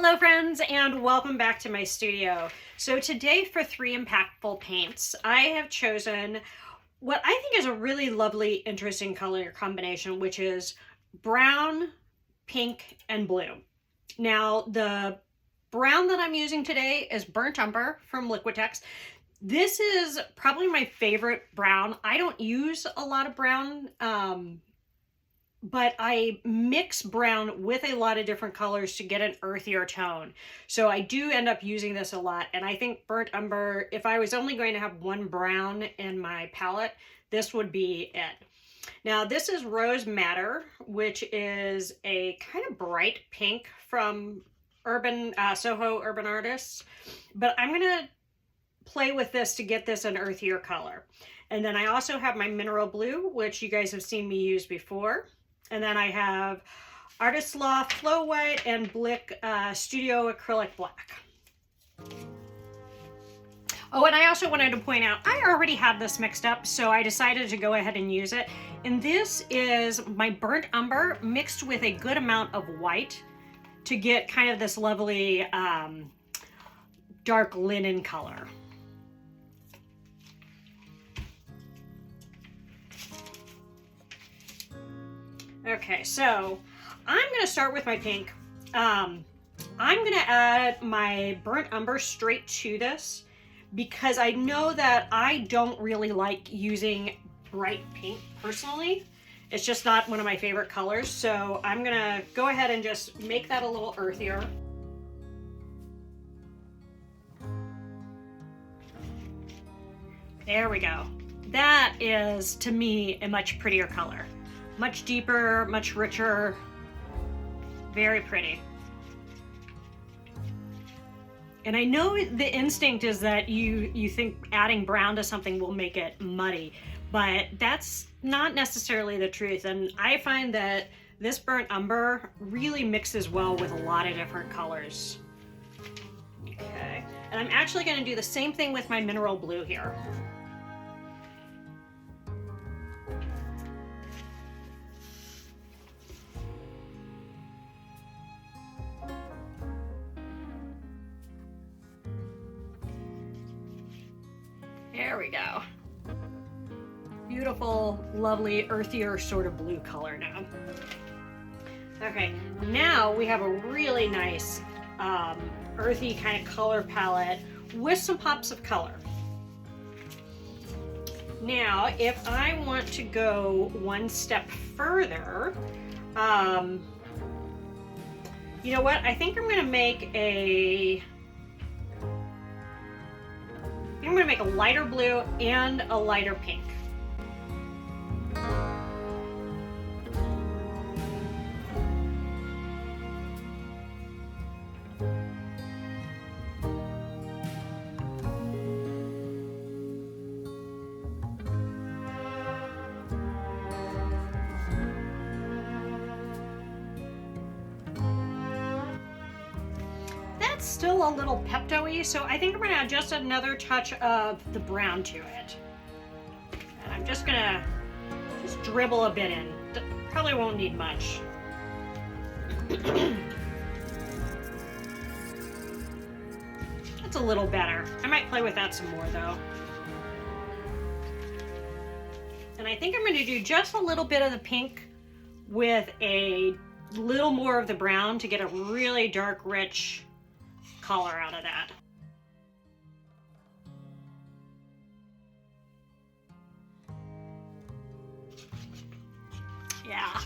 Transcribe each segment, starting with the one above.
Hello friends, and welcome back to my studio. So today for 3 impactful paints, I have chosen what I think is a really lovely, interesting color combination, which is brown, pink, and blue. Now the brown that I'm using today is Burnt Umber from Liquitex. This is probably my favorite brown. I don't use a lot of brown, but I mix brown with a lot of different colors to get an earthier tone. So I do end up using this a lot. And I think Burnt Umber, if I was only going to have one brown in my palette, this would be it. Now this is Rose Madder, which is a kind of bright pink from Soho Urban Artists. But I'm going to play with this to get this an earthier color. And then I also have my Mineral Blue, which you guys have seen me use before. And then I have Artist Loft Flow White and Blick Studio Acrylic Black. Oh, and I also wanted to point out, I already had this mixed up, so I decided to go ahead and use it. And this is my Burnt Umber mixed with a good amount of white to get kind of this lovely dark linen color. Okay, so I'm going to start with my pink. I'm going to add my Burnt Umber straight to this because I know that I don't really like using bright pink personally. It's just not one of my favorite colors, so I'm going to go ahead and just make that a little earthier. There we go. That is, to me, a much prettier color. Much deeper, much richer, very pretty. And I know the instinct is that you think adding brown to something will make it muddy, but that's not necessarily the truth. And I find that this Burnt Umber really mixes well with a lot of different colors. Okay, and I'm actually going to do the same thing with my Mineral Blue here. There we go. Beautiful, lovely, earthier sort of blue color now. Okay, now we have a really nice earthy kind of color palette with some pops of color. Now, if I want to go one step further, you know what? I think I'm going to make a lighter blue and a lighter pink. Still a little Pepto-y, so I think I'm going to add just another touch of the brown to it. And I'm just going to dribble a bit in. Probably won't need much. That's a little better. I might play with that some more though. And I think I'm going to do just a little bit of the pink with a little more of the brown to get a really dark, rich color out of that. Yeah,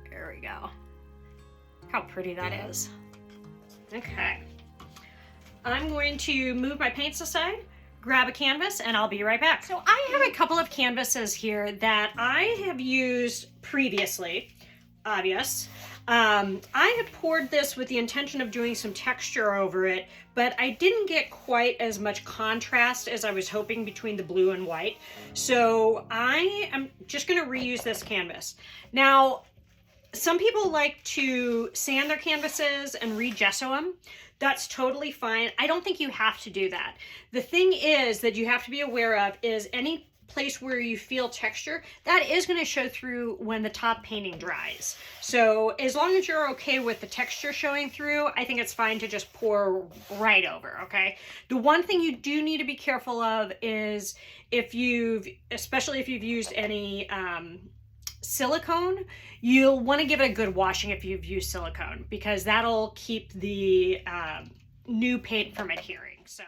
there we go. How pretty that is. Okay, I'm going to move my paints aside, grab a canvas, and I'll be right back. So I have a couple of canvases here that I have used previously, obvious. I had poured this with the intention of doing some texture over it, but I didn't get quite as much contrast as I was hoping between the blue and white. So I am just going to reuse this canvas. Now, some people like to sand their canvases and re-gesso them. That's totally fine. I don't think you have to do that. The thing is that you have to be aware of is any place where you feel texture, that is going to show through when the top painting dries. So as long as you're okay with the texture showing through, I think it's fine to just pour right over, okay? The one thing you do need to be careful of is especially if you've used any silicone, you'll want to give it a good washing if you've used silicone, because that'll keep the new paint from adhering. So.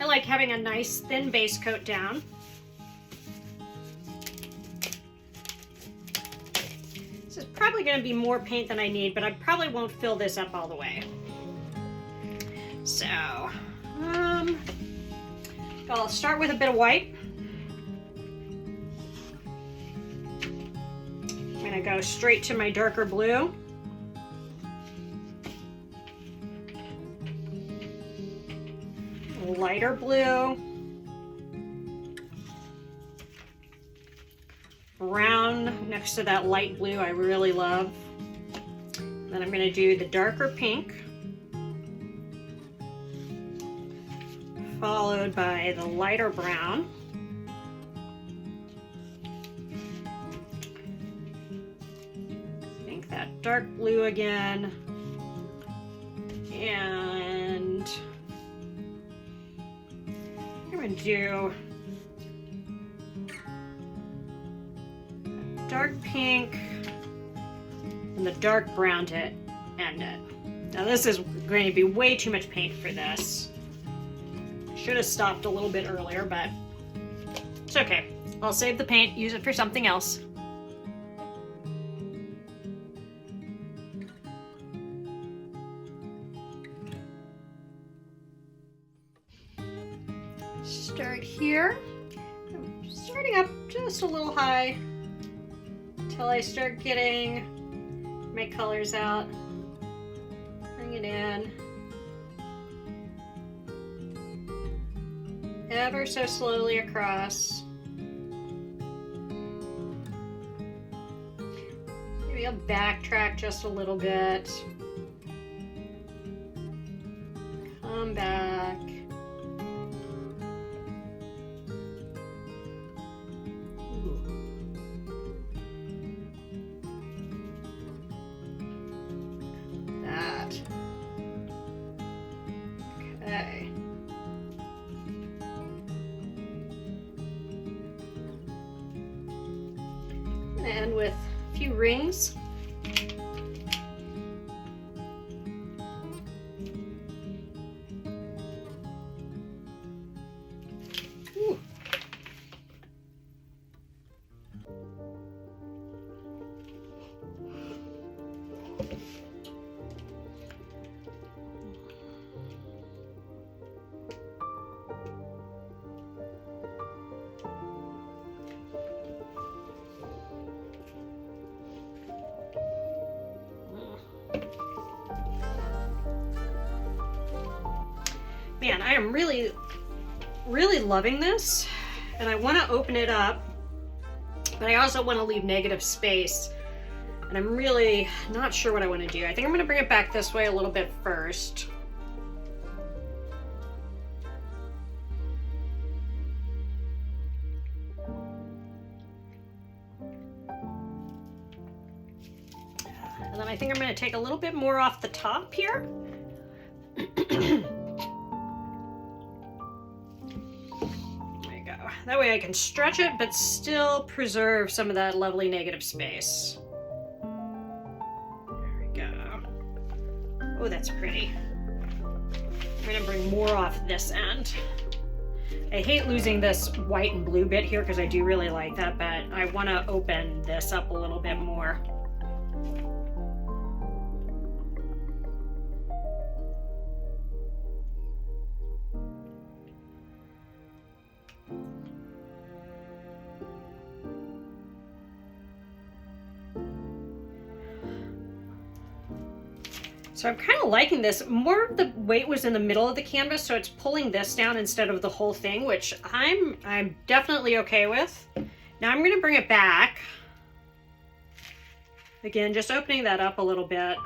I like having a nice thin base coat down. This is probably going to be more paint than I need, but I probably won't fill this up all the way. So, I'll start with a bit of white. I'm going to go straight to my darker blue. Lighter blue, brown next to that light blue I really love. Then I'm going to do the darker pink, followed by the lighter brown, I think that dark blue again, and I'm going to do dark pink and the dark brown to end it. Now this is going to be way too much paint for this. Should have stopped a little bit earlier, but it's okay. I'll save the paint, use it for something else. Start here. I'm starting up just a little high until I start getting my colors out. Bring it in. Ever so slowly across. Maybe I'll backtrack just a little bit. Come back. Okay. And with a few rings. Ooh. Man, I am really loving this, and I want to open it up, but I also want to leave negative space, and I'm really not sure what I want to do. I think I'm going to bring it back this way a little bit first. And then I think I'm going to take a little bit more off the top here. That way I can stretch it, but still preserve some of that lovely negative space. There we go. Oh, that's pretty. I'm gonna bring more off this end. I hate losing this white and blue bit here because I do really like that, but I want to open this up a little bit more. So I'm kind of liking this. More of the weight was in the middle of the canvas, so it's pulling this down instead of the whole thing, which I'm definitely okay with. Now I'm going to bring it back. Again, just opening that up a little bit.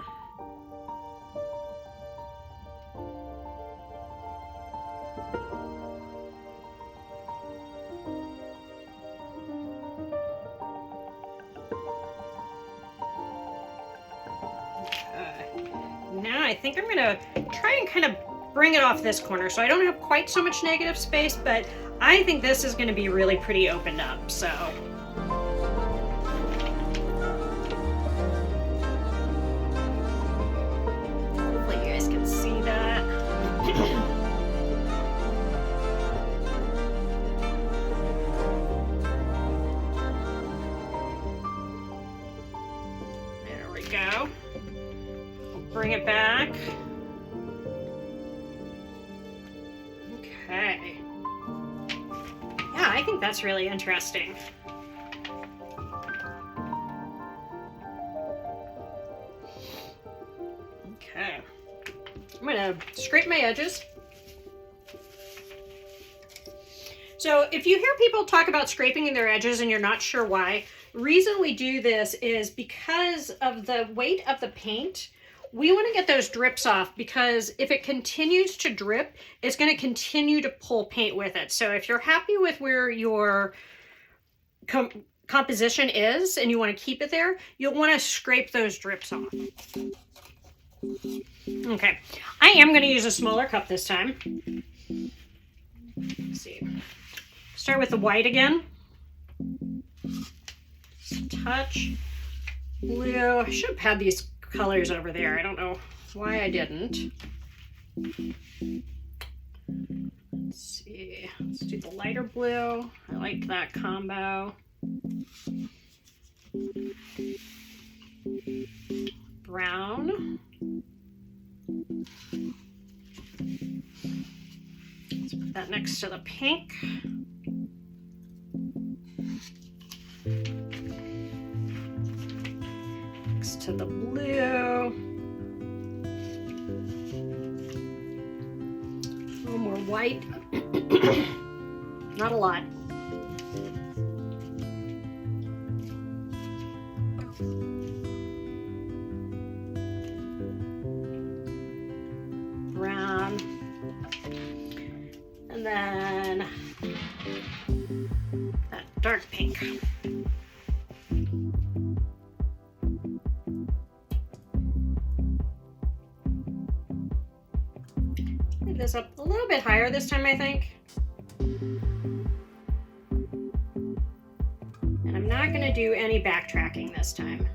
Now I think I'm gonna try and kind of bring it off this corner so I don't have quite so much negative space, but I think this is gonna be really pretty opened up, so. Hopefully you guys can see that. There we go. Bring it back. Okay. Yeah, I think that's really interesting. Okay. I'm gonna scrape my edges. So if you hear people talk about scraping their edges and you're not sure why, the reason we do this is because of the weight of the paint. We want to get those drips off, because if it continues to drip, it's going to continue to pull paint with it. So if you're happy with where your composition is and you want to keep it there, you'll want to scrape those drips off. Okay, I am going to use a smaller cup this time. Let's see. Start with the white again. Just a touch. Blue. I should have had these colors over there. I don't know why I didn't. Let's see. Let's do the lighter blue. I like that combo. Brown. Let's put that next to the pink. To the blue. A little more white. Not a lot. Brown. And then that dark pink. This up a little bit higher this time, I think. And I'm not going to do any backtracking this time.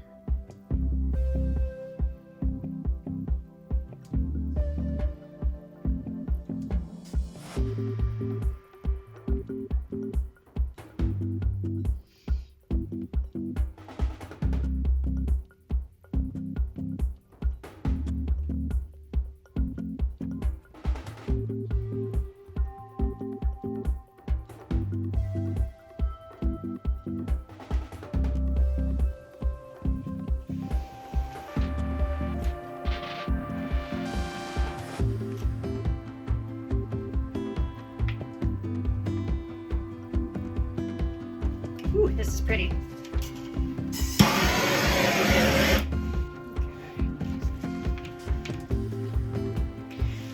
Ooh, this is pretty.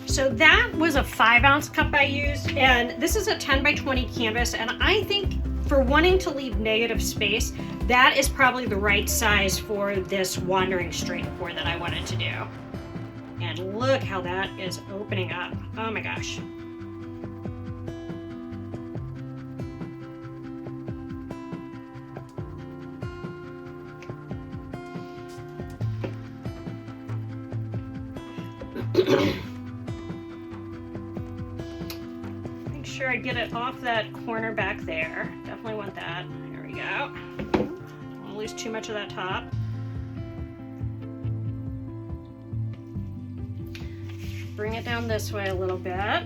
So that was a 5-ounce cup I used, and this is a 10 by 20 canvas, and I think for wanting to leave negative space, that is probably the right size for this wandering straight pour that I wanted to do. And look how that is opening up. Oh my gosh. Make sure I get it off that corner back there. Definitely want that. There we go. Don't want to lose too much of that top. Bring it down this way a little bit.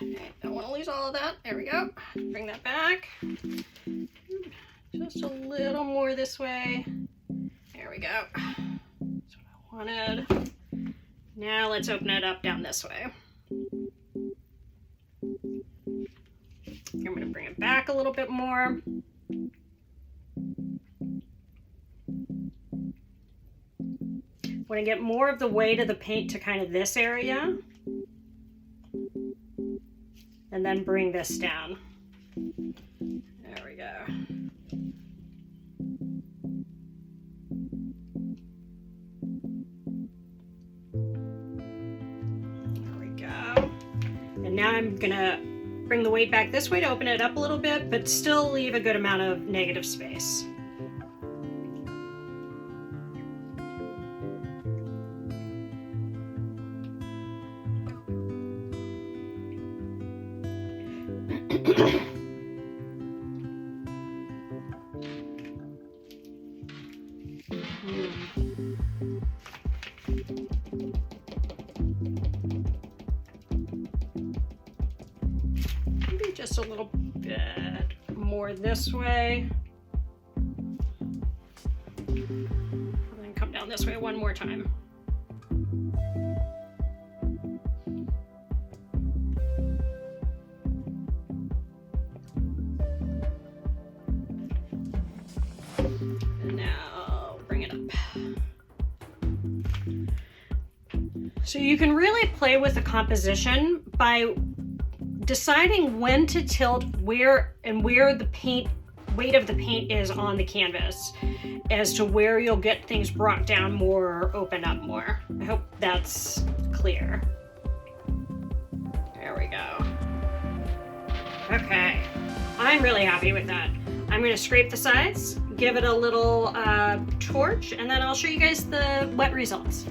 Okay, don't want to lose all of that. There we go. Bring that back. Just a little more this way. There we go. That's what I wanted. Now let's open it up down this way. I'm going to bring it back a little bit more. Want to get more of the weight of the paint to kind of this area. And then bring this down. There we go. There we go. And now I'm gonna bring the weight back this way to open it up a little bit, but still leave a good amount of negative space. Maybe just a little bit more this way. And then come down this way one more time. And now bring it up. So you can really play with the composition by deciding when to tilt where the weight of the paint is on the canvas as to where you'll get things brought down more or open up more. I hope that's clear. There we go. Okay, I'm really happy with that. I'm going to scrape the sides, give it a little torch, and then I'll show you guys the wet results.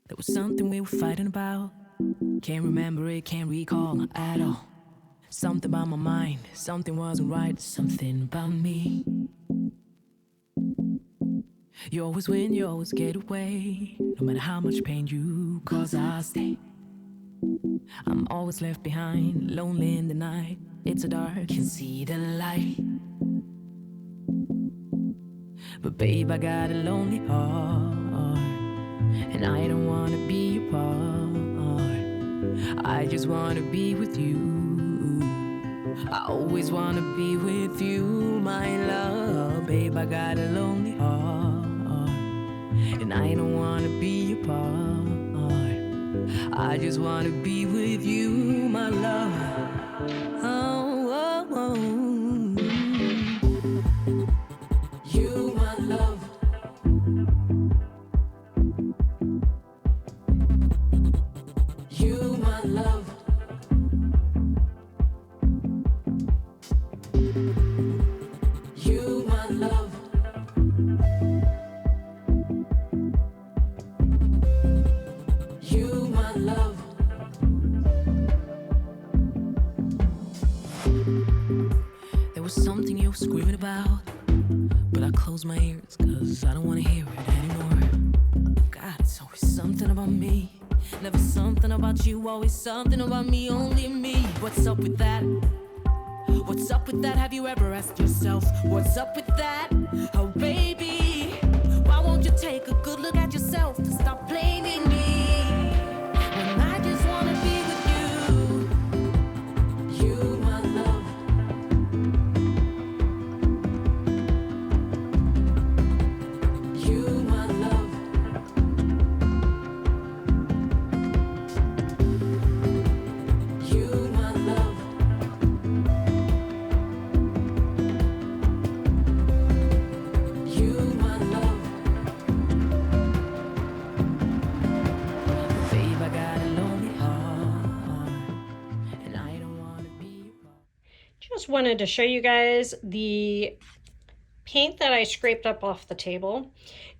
There was something we were fighting about. Can't remember it, can't recall at all. Something about my mind, something wasn't right, something about me. You always win, you always get away. No matter how much pain you cause, I stay. I'm always left behind, lonely in the night. It's so dark, can't see the light. But babe, I got a lonely heart, and I don't wanna be apart. I just wanna be with you. I always wanna be with you, my love. Babe, I got a lonely heart, and I don't wanna be apart. I just wanna be with you, my love. Oh, oh, oh. You, my love. You, my love. You, my love. You, my love. There was something you were screaming about, but I close my ears, cause I don't wanna hear it anymore. God, it's always something about me. Never something about you, always something about me, only me. What's up with that? What's up with that? Have you ever asked yourself, what's up with that? Oh baby, why won't you take a good look at yourself and stop blaming me? When I just wanna be with you, you my love. You my love. You my love. You my love. Babe, I got a lonely heart, and I don't wanna be apart. Just wanted to show you guys the paint that I scraped up off the table.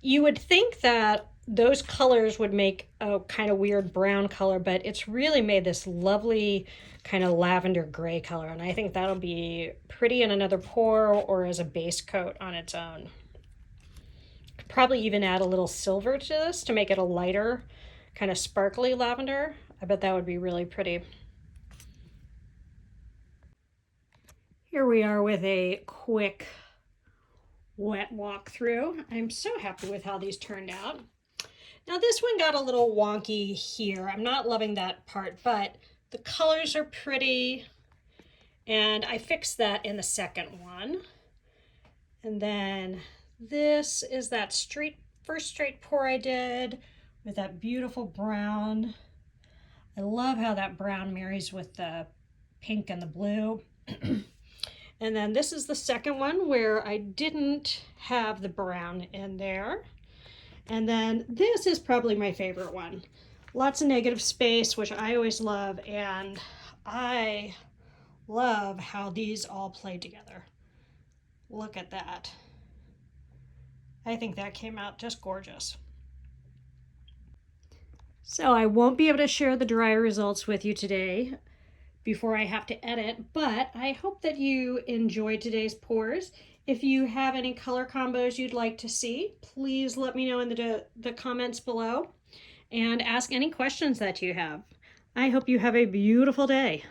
You would think that those colors would make a kind of weird brown color, but it's really made this lovely kind of lavender gray color, and I think that'll be pretty in another pour or as a base coat on its own. Could probably even add a little silver to this to make it a lighter kind of sparkly lavender. I bet that would be really pretty. Here we are with a quick wet walkthrough. I'm so happy with how these turned out. Now this one got a little wonky here. I'm not loving that part, but the colors are pretty, and I fixed that in the second one. And then this is that first straight pour I did with that beautiful brown. I love how that brown marries with the pink and the blue. And then this is the second one where I didn't have the brown in there. And then this is probably my favorite one. Lots of negative space, which I always love, and I love how these all play together. Look at that. I think that came out just gorgeous. So I won't be able to share the dry results with you today before I have to edit, but I hope that you enjoyed today's pours. If you have any color combos you'd like to see, please let me know in the comments below and ask any questions that you have. I hope you have a beautiful day.